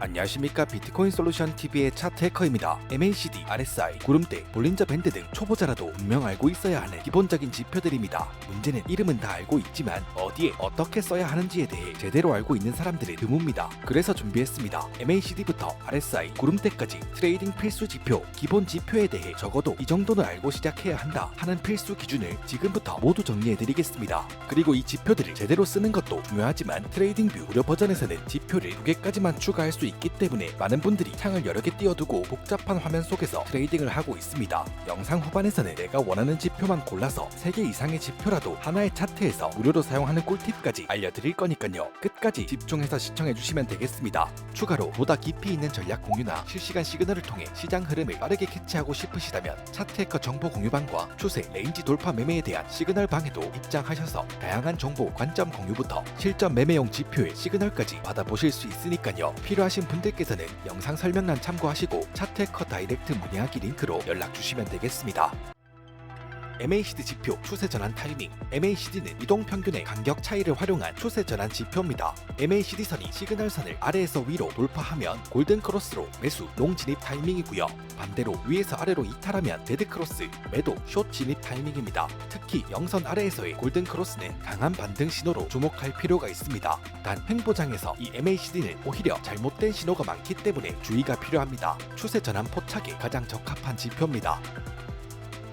안녕하십니까. 비트코인 솔루션 TV의 차트 해커입니다. MACD, RSI, 구름대, 볼린저 밴드 등 초보자라도 분명 알고 있어야 하는 기본적인 지표들입니다. 문제는 이름은 다 알고 있지만 어디에 어떻게 써야 하는지에 대해 제대로 알고 있는 사람들은 드뭅니다. 그래서 준비했습니다. MACD부터 RSI, 구름대까지 트레이딩 필수 지표, 기본 지표에 대해 적어도 이 정도는 알고 시작해야 한다 하는 필수 기준을 지금부터 모두 정리해드리겠습니다. 그리고 이 지표들을 제대로 쓰는 것도 중요하지만 트레이딩뷰 무료 버전에서는 지표를 2개까지만 추가할 수 있기 때문에 많은 분들이 창을 여러 개 띄워두고 복잡한 화면 속에서 트레이딩을 하고 있습니다. 영상 후반에서는 내가 원하는 지표만 골라서 3개 이상의 지표라도 하나의 차트에서 무료로 사용하는 꿀팁까지 알려드릴 거니까요. 끝까지 집중해서 시청해주시면 되겠습니다. 추가로 보다 깊이 있는 전략 공유나 실시간 시그널을 통해 시장 흐름을 빠르게 캐치하고 싶으시다면 차트 해커 정보 공유방과 추세, 레인지 돌파 매매에 대한 시그널 방에도 입장하셔서 다양한 정보, 관점 공유부터 실전 매매용 지표의 시그널까지 받아보실 수 있으니까요. 필요하신 분들께서는 영상 설명란 참고하시고 차트 해커 다이렉트 문의하기 링크로 연락 주시면 되겠습니다. MACD 지표 추세 전환 타이밍. MACD는 이동 평균의 간격 차이를 활용한 추세 전환 지표입니다. MACD 선이 시그널 선을 아래에서 위로 돌파하면 골든 크로스로 매수, 롱 진입 타이밍이고요. 반대로 위에서 아래로 이탈하면 데드 크로스, 매도, 숏 진입 타이밍입니다. 특히 영선 아래에서의 골든 크로스는 강한 반등 신호로 주목할 필요가 있습니다. 단 횡보장에서 이 MACD는 오히려 잘못된 신호가 많기 때문에 주의가 필요합니다. 추세 전환 포착에 가장 적합한 지표입니다.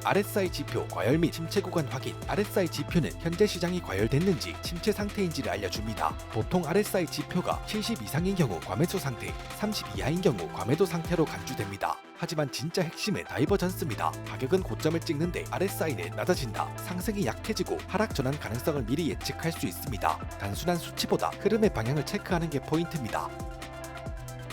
RSI 지표 과열 및 침체 구간 확인. RSI 지표는 현재 시장이 과열됐는지 침체 상태인지를 알려줍니다. 보통 RSI 지표가 70 이상인 경우 과매수 상태, 30 이하인 경우 과매도 상태로 간주됩니다. 하지만 진짜 핵심은 다이버전스입니다. 가격은 고점을 찍는데 RSI는 낮아진다, 상승이 약해지고 하락 전환 가능성을 미리 예측할 수 있습니다. 단순한 수치보다 흐름의 방향을 체크하는 게 포인트입니다.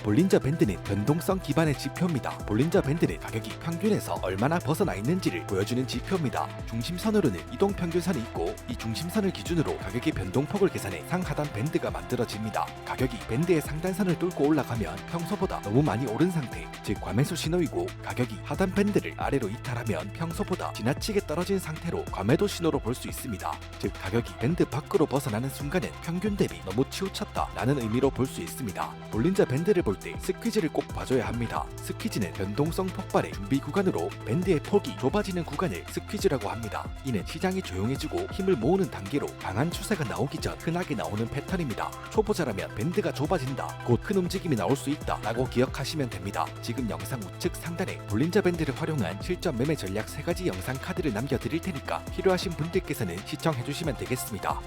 볼린저 밴드는 변동성 기반의 지표입니다. 볼린저 밴드는 가격이 평균에서 얼마나 벗어나 있는지를 보여주는 지표입니다. 중심선으로는 이동 평균선이 있고 이 중심선을 기준으로 가격의 변동폭을 계산해 상하단 밴드가 만들어집니다. 가격이 밴드의 상단선을 뚫고 올라가면 평소보다 너무 많이 오른 상태, 즉 과매수 신호이고 가격이 하단 밴드를 아래로 이탈하면 평소보다 지나치게 떨어진 상태로 과매도 신호로 볼 수 있습니다. 즉 가격이 밴드 밖으로 벗어나는 순간은 평균 대비 너무 치우쳤다 라는 의미로 볼 수 있습니다. 볼린저 밴드를 볼 때 스퀴즈를 꼭 봐줘야 합니다. 스퀴즈는 변동성 폭발의 준비 구간으로 밴드의 폭이 좁아지는 구간을 스퀴즈라고 합니다. 이는 시장이 조용해지고 힘을 모으는 단계로 강한 추세가 나오기 전 흔하게 나오는 패턴입니다. 초보자라면 밴드가 좁아진다, 곧 큰 움직임이 나올 수 있다 라고 기억하시면 됩니다. 지금 영상 우측 상단에 볼린저 밴드를 활용한 실전 매매 전략 3가지 영상 카드를 남겨드릴 테니까 필요하신 분들께서는 시청해주시면 되겠습니다.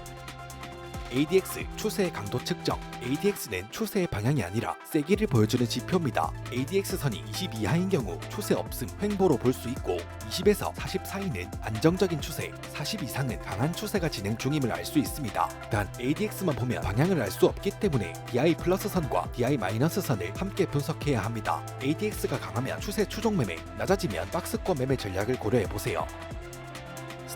ADX 추세의 강도 측정. ADX는 추세의 방향이 아니라 세기를 보여주는 지표입니다. ADX 선이 20 이하인 경우 추세 없음, 횡보로 볼 수 있고 20에서 40 사이는 안정적인 추세, 40 이상은 강한 추세가 진행 중임을 알 수 있습니다. 단 ADX만 보면 방향을 알 수 없기 때문에 DI 플러스 선과 DI 마이너스 선을 함께 분석해야 합니다. ADX가 강하면 추세 추종 매매, 낮아지면 박스권 매매 전략을 고려해보세요.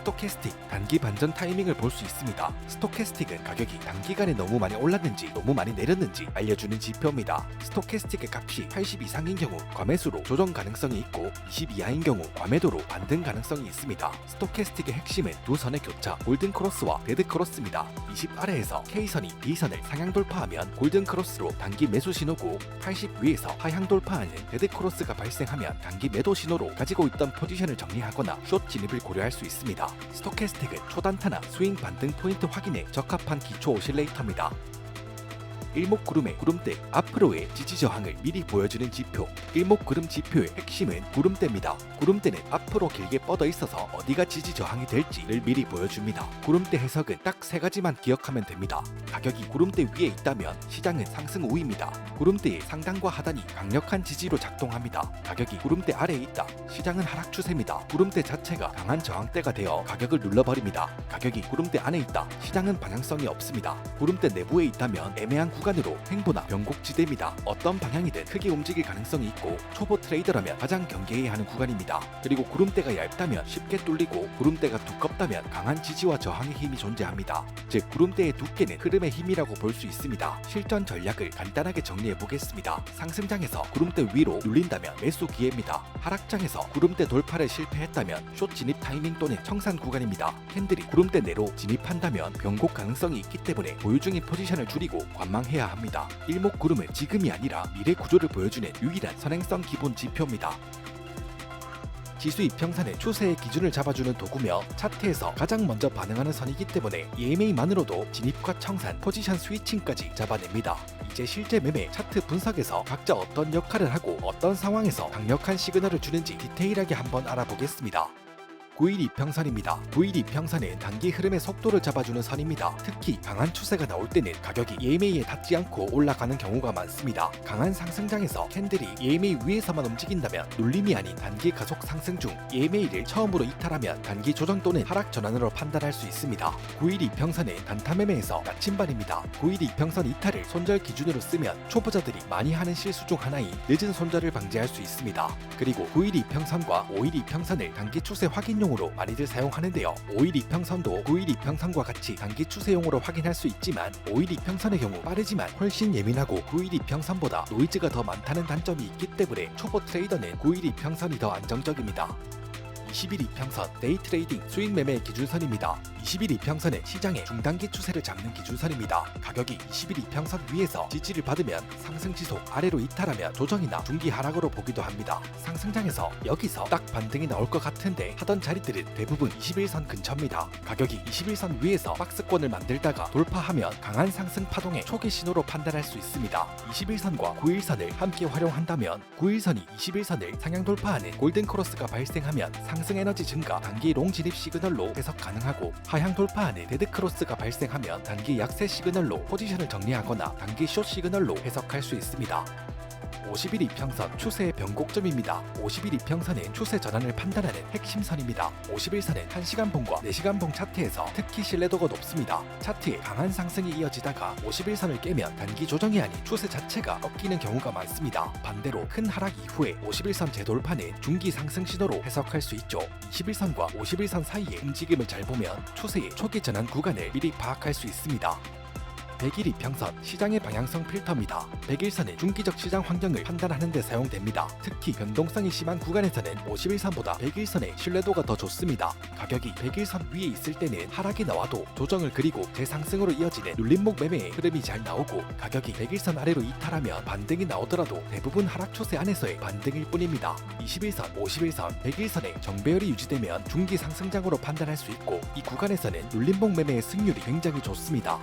스토캐스틱, 단기 반전 타이밍을 볼 수 있습니다. 스토캐스틱은 가격이 단기간에 너무 많이 올랐는지 너무 많이 내렸는지 알려주는 지표입니다. 스토캐스틱의 값이 80 이상인 경우 과매수로 조정 가능성이 있고 20 이하인 경우 과매도로 반등 가능성이 있습니다. 스토캐스틱의 핵심은 두 선의 교차, 골든 크로스와 데드 크로스입니다. 20 아래에서 K선이 B선을 상향 돌파하면 골든 크로스로 단기 매수 신호고 80 위에서 하향 돌파하는 데드 크로스가 발생하면 단기 매도 신호로 가지고 있던 포지션을 정리하거나 숏 진입을 고려할 수 있습니다. 스토캐스틱은 초단타나 스윙 반등 포인트 확인에 적합한 기초 오실레이터입니다. 일목구름의 구름대, 앞으로의 지지 저항을 미리 보여주는 지표. 일목구름 지표의 핵심은 구름대입니다. 구름대는 앞으로 길게 뻗어 있어서 어디가 지지 저항이 될지를 미리 보여줍니다. 구름대 해석은 딱 3가지만 기억하면 됩니다. 가격이 구름대 위에 있다면 시장은 상승 우위입니다. 구름대의 상단과 하단이 강력한 지지로 작동합니다. 가격이 구름대 아래에 있다, 시장은 하락 추세입니다. 구름대 자체가 강한 저항대가 되어 가격을 눌러버립니다. 가격이 구름대 안에 있다, 시장은 방향성이 없습니다. 구름대 내부에 있다면 애매한 구간으로 횡보나 변곡지대입니다. 어떤 방향이든 크게 움직일 가능성이 있고 초보 트레이더라면 가장 경계해야 하는 구간입니다. 그리고 구름대가 얇다면 쉽게 뚫리고 구름대가 두껍다면 강한 지지와 저항의 힘이 존재합니다. 즉 구름대의 두께는 흐름의 힘이라고 볼 수 있습니다. 실전 전략을 간단하게 정리해 보겠습니다. 상승장에서 구름대 위로 눌린다면 매수 기회입니다. 하락장에서 구름대 돌파를 실패했다면 숏 진입 타이밍 또는 청산 구간입니다. 캔들이 구름대 내로 진입한다면 변곡 가능성이 있기 때문에 보유 중인 포지션을 줄이고 관망해 해야 합니다. 일목구름은 지금이 아니라 미래 구조를 보여주는 유일한 선행성 기본 지표입니다. 지수 이평선은 추세의 기준을 잡아주는 도구며 차트에서 가장 먼저 반응하는 선이기 때문에 EMA만으로도 진입과 청산, 포지션 스위칭까지 잡아냅니다. 이제 실제 매매 차트 분석에서 각자 어떤 역할을 하고 어떤 상황에서 강력한 시그널을 주는지 디테일하게 한번 알아보겠습니다. 9일 이평선입니다. 9일 이평선은 단기 흐름의 속도를 잡아주는 선입니다. 특히 강한 추세가 나올 때는 가격이 EMA에 닿지 않고 올라가는 경우가 많습니다. 강한 상승장에서 캔들이 EMA 위에서만 움직인다면 눌림이 아닌 단기 가속 상승 중 EMA를 처음으로 이탈하면 단기 조정 또는 하락 전환으로 판단할 수 있습니다. 9일 이평선은 단타 매매에서 나침반입니다. 9일 이평선 이탈을 손절 기준으로 쓰면 초보자들이 많이 하는 실수 중 하나인 늦은 손절을 방지할 수 있습니다. 그리고 9일 이평선과 5일 이평선을 단기 추세 확인용 으로 많이들 사용하는데요. 5일 이평선도 9일 이평선과 같이 단기 추세용으로 확인할 수 있지만 5일 이평선의 경우 빠르지만 훨씬 예민하고 9일 이평선보다 노이즈가 더 많다는 단점이 있기 때문에 초보 트레이더는 9일 이평선이 더 안정적입니다. 20일 이평선, 데이 트레이딩 수익 매매의 기준선입니다. 20일 이평선은 시장의 중단기 추세를 잡는 기준선입니다. 가격이 20일 이평선 위에서 지지를 받으면 상승 지속, 아래로 이탈하면 조정이나 중기 하락으로 보기도 합니다. 상승장에서 여기서 딱 반등이 나올 것 같은데 하던 자리들은 대부분 21선 근처입니다. 가격이 21선 위에서 박스권을 만들다가 돌파하면 강한 상승 파동의 초기 신호로 판단할 수 있습니다. 21선과 9일선을 함께 활용한다면 9일선이 21선을 상향 돌파하는 골든 크로스가 발생하면 상승 에너지 증가, 단기 롱 진입 시그널로 해석 가능하고 하향 돌파하는 데드 크로스가 발생하면 단기 약세 시그널로 포지션을 정리하거나 단기 숏 시그널로 해석할 수 있습니다. 50일 이평선 추세의 변곡점입니다. 50일 이평선은 추세 전환을 판단하는 핵심선입니다. 51선은 1시간봉과 4시간봉 차트에서 특히 신뢰도가 높습니다. 차트에 강한 상승이 이어지다가 51선을 깨면 단기 조정이 아닌 추세 자체가 꺾이는 경우가 많습니다. 반대로 큰 하락 이후에 51선 재돌파는 중기 상승 신호로 해석할 수 있죠. 21선과 51선 사이의 움직임을 잘 보면 추세의 초기 전환 구간을 미리 파악할 수 있습니다. 100일 이평선 시장의 방향성 필터입니다. 100일선은 중기적 시장 환경을 판단하는 데 사용됩니다. 특히 변동성이 심한 구간에서는 51선보다 100일선의 신뢰도가 더 좋습니다. 가격이 100일선 위에 있을 때는 하락이 나와도 조정을 그리고 재상승으로 이어지는 눌림목 매매의 흐름이 잘 나오고 가격이 100일선 아래로 이탈하면 반등이 나오더라도 대부분 하락 추세 안에서의 반등일 뿐입니다. 21선, 51선, 100일선의 정배열이 유지되면 중기 상승장으로 판단할 수 있고 이 구간에서는 눌림목 매매의 승률이 굉장히 좋습니다.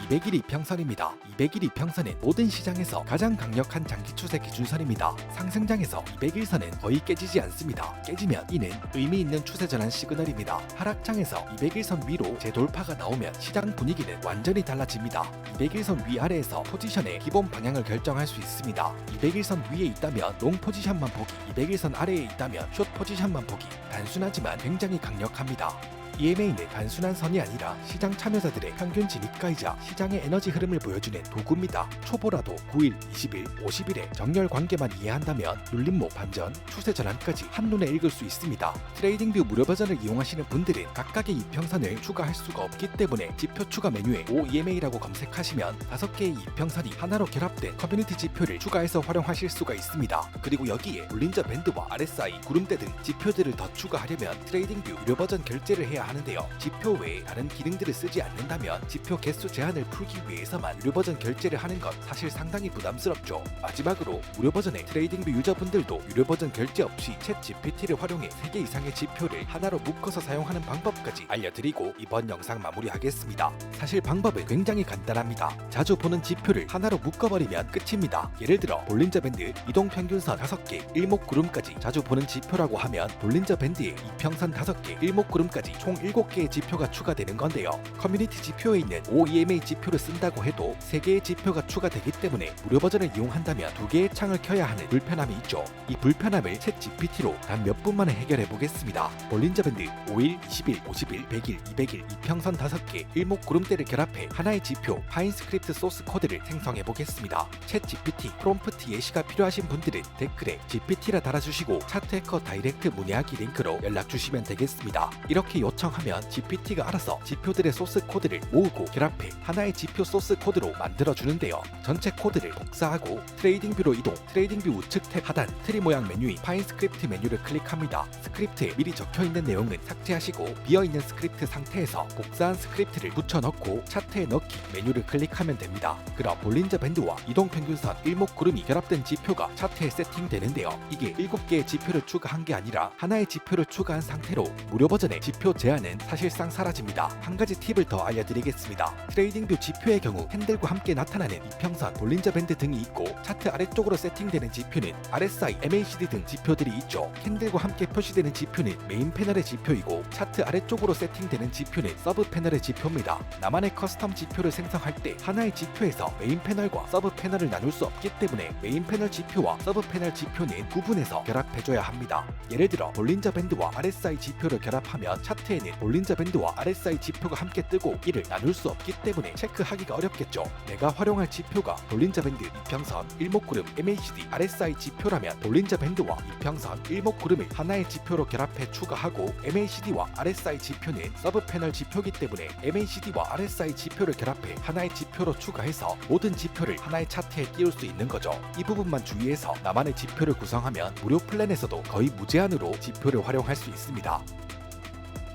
200일 이평선입니다. 200일 이평선은 모든 시장에서 가장 강력한 장기 추세 기준선입니다. 상승장에서 200일선은 거의 깨지지 않습니다. 깨지면 이는 의미 있는 추세 전환 시그널입니다. 하락장에서 200일선 위로 재돌파가 나오면 시장 분위기는 완전히 달라집니다. 200일선 위아래에서 포지션의 기본 방향을 결정할 수 있습니다. 200일선 위에 있다면 롱 포지션만 보기, 200일선 아래에 있다면 숏 포지션만 보기. 단순하지만 굉장히 강력합니다. EMA는 단순한 선이 아니라 시장 참여자들의 평균 진입가이자 시장의 에너지 흐름을 보여주는 도구입니다. 초보라도 9일, 20일, 50일의 정렬 관계만 이해한다면 눌림목 반전, 추세 전환까지 한눈에 읽을 수 있습니다. 트레이딩뷰 무료 버전을 이용하시는 분들은 각각의 이평선을 추가할 수가 없기 때문에 지표 추가 메뉴에 OEMA라고 검색하시면 5개의 이평선이 하나로 결합된 커뮤니티 지표를 추가해서 활용하실 수가 있습니다. 그리고 여기에 볼린저 밴드와 RSI, 구름대 등 지표들을 더 추가하려면 트레이딩뷰 무료 버전 결제를 해야 하는데요. 지표 외에 다른 기능들을 쓰지 않는다면 지표 개수 제한을 풀기 위해서만 무료 버전 결제를 하는 건 사실 상당히 부담스럽죠. 마지막으로 무료 버전의 트레이딩뷰 유저분들도 유료 버전 결제 없이 챗 GPT를 활용해 3개 이상의 지표를 하나로 묶어서 사용하는 방법까지 알려드리고 이번 영상 마무리하겠습니다. 사실 방법은 굉장히 간단합니다. 자주 보는 지표를 하나로 묶어버리면 끝입니다. 예를 들어 볼린저 밴드 이동평균선 5개, 일목구름까지 자주 보는 지표라고 하면 볼린저 밴드에 이평선 5개, 일목구름까지 총 7개의 지표가 추가되는 건데요. 커뮤니티 지표에 있는 OEMA 지표를 쓴다고 해도 3개의 지표가 추가되기 때문에 무료 버전을 이용한다면 2개의 창을 켜야 하는 불편함이 있죠. 이 불편함을 챗 GPT로 단 몇 분 만에 해결해 보겠습니다. 볼린저 밴드 5일, 20일, 50일, 100일, 200일, 이평선 5개, 일목구름대를 결합해 하나의 지표 파인 스크립트 소스 코드를 생성해 보겠습니다. 챗 GPT 프롬프트 예시가 필요하신 분들은 댓글에 GPT라 달아주시고 차트 해커 다이렉트 문의하기 링크로 연락 주시면 되겠습니다. 이렇게 요청 요청하면 GPT가 알아서 지표들의 소스 코드를 모으고 결합해 하나의 지표 소스 코드로 만들어주는데요. 전체 코드를 복사하고 트레이딩뷰로 이동, 트레이딩뷰 우측 탭 하단 트리 모양 메뉴인 파인 스크립트 메뉴를 클릭합니다. 스크립트에 미리 적혀있는 내용은 삭제하시고 비어있는 스크립트 상태에서 복사한 스크립트를 붙여넣고 차트에 넣기 메뉴를 클릭하면 됩니다. 그럼 볼린저 밴드와 이동평균선, 일목구름이 결합된 지표가 차트에 세팅되는데요. 이게 7개의 지표를 추가한 게 아니라 하나의 지표를 추가한 상태로 무료 버전의 지표 제한은 사실상 사라집니다. 한 가지 팁을 더 알려드리겠습니다. 트레이딩뷰 지표의 경우 캔들과 함께 나타나는 이평선, 볼린저 밴드 등이 있고 차트 아래쪽으로 세팅되는 지표는 RSI, MACD 등 지표들이 있죠. 캔들과 함께 표시되는 지표는 메인 패널의 지표이고 차트 아래쪽으로 세팅되는 지표는 서브 패널의 지표입니다. 나만의 커스텀 지표를 생성할 때 하나의 지표에서 메인 패널과 서브 패널을 나눌 수 없기 때문에 메인 패널 지표와 서브 패널 지표는 구분해서 결합해줘야 합니다. 예를 들어 볼린저 밴드와 RSI 지표를 결합하면 차트에는 볼린저 밴드와 RSI 지표가 함께 뜨고 이를 나눌 수 없기 때문에 체크하기가 어렵겠죠. 내가 활용할 지표가 볼린저 밴드, 이평선, 일목구름, MACD, RSI 지표라면 볼린저 밴드와 이평선, 일목구름을 하나의 지표로 결합해 추가하고 MACD와 RSI 지표는 서브 패널 지표이기 때문에 MACD와 RSI 지표를 결합해 하나의 지표로 추가해서 모든 지표를 하나의 차트에 띄울 수 있는 거죠. 이 부분만 주의해서 나만의 지표를 구성하면 무료 플랜에서도 거의 무제한으로 지표를 활용할 수 있습니다.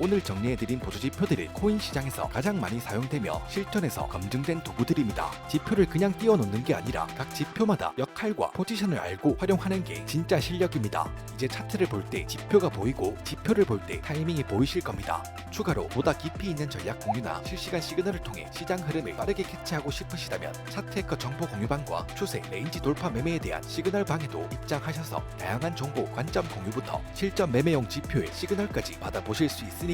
오늘 정리해드린 보조지표들은 코인 시장에서 가장 많이 사용되며 실전에서 검증된 도구들입니다. 지표를 그냥 띄워놓는 게 아니라 각 지표마다 역할과 포지션을 알고 활용하는 게 진짜 실력입니다. 이제 차트를 볼 때 지표가 보이고 지표를 볼 때 타이밍이 보이실 겁니다. 추가로 보다 깊이 있는 전략 공유나 실시간 시그널을 통해 시장 흐름을 빠르게 캐치하고 싶으시다면 차트해커 정보 공유방과 추세, 레인지 돌파 매매에 대한 시그널 방에도 입장하셔서 다양한 정보, 관점 공유부터 실전 매매용 지표의 시그널까지 받아보실 수 있으니까요.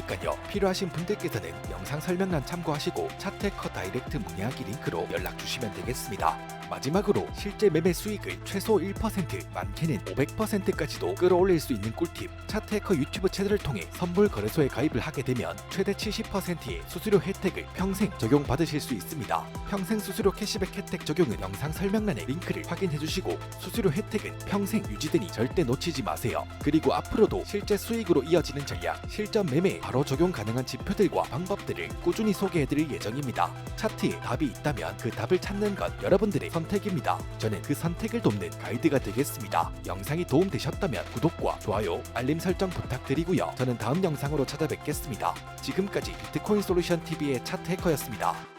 필요하신 분들께서는 영상 설명란 참고하시고 차트해커 다이렉트 문의하기 링크로 연락 주시면 되겠습니다. 마지막으로 실제 매매 수익을 최소 1%, 많게는 500%까지도 끌어올릴 수 있는 꿀팁, 차트해커 유튜브 채널을 통해 선물 거래소에 가입을 하게 되면 최대 70%의 수수료 혜택을 평생 적용받으실 수 있습니다. 평생 수수료 캐시백 혜택 적용은 영상 설명란의 링크를 확인해주시고 수수료 혜택은 평생 유지되니 절대 놓치지 마세요. 그리고 앞으로도 실제 수익으로 이어지는 전략, 실전 매매에 바로 적용 가능한 지표들과 방법들을 꾸준히 소개해드릴 예정입니다. 차트에 답이 있다면 그 답을 찾는 건 여러분들의 선택입니다. 저는 그 선택을 돕는 가이드가 되겠습니다. 영상이 도움되셨다면 구독과 좋아요, 알림 설정 부탁드리고요. 저는 다음 영상으로 찾아뵙겠습니다. 지금까지 비트코인 솔루션 TV의 차트 해커였습니다.